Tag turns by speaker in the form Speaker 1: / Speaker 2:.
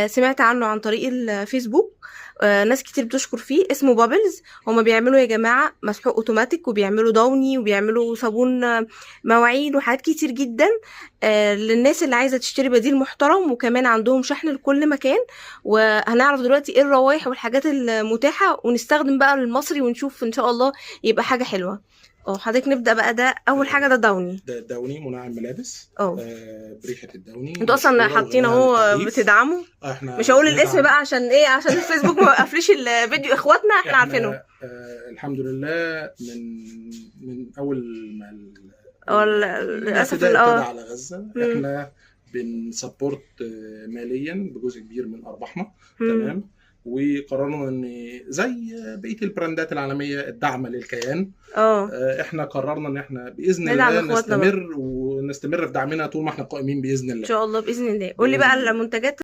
Speaker 1: سمعت عنه عن طريق الفيسبوك. ناس كتير بتشكر فيه، اسمه بابلز. هما بيعملوا يا جماعة مسحوق اوتوماتيك، وبيعملوا داوني، وبيعملوا صابون مواعين وحاجات كتير جدا للناس اللي عايزة تشتري بديل محترم. وكمان عندهم شحن لكل مكان. وهنعرف دلوقتي ايه الروائح والحاجات المتاحة، ونستخدم بقى المصري ونشوف ان شاء الله يبقى حاجة حلوة. حضرتك نبدأ بقى. ده اول حاجة، ده داوني.
Speaker 2: ده الدوني منعم ملابس.
Speaker 1: اه
Speaker 2: بريحة الدوني
Speaker 1: انتوا اصلا
Speaker 2: مشهورة
Speaker 1: حاطين
Speaker 2: وغنية عن
Speaker 1: اهو
Speaker 2: التعريف.
Speaker 1: بتدعموا. مش
Speaker 2: احنا
Speaker 1: هقول الاسم
Speaker 2: بندعم.
Speaker 1: بقى عشان ايه، عشان الفيسبوك ما وقفليش الفيديو. اخواتنا احنا عارفينهم.
Speaker 2: احنا الحمد لله من اول ما
Speaker 1: للاسف
Speaker 2: الاعتداء ابتدى على غزة، احنا بنسبورت ماليا بجزء كبير من ارباحنا. تمام. وقررنا ان زي بقيه البراندات العالميه الداعمه للكيان، احنا قررنا ان احنا باذن الله نستمر في دعمنا طول ما احنا قائمين باذن الله.
Speaker 1: ان شاء الله باذن الله. قول لي بقى المنتجات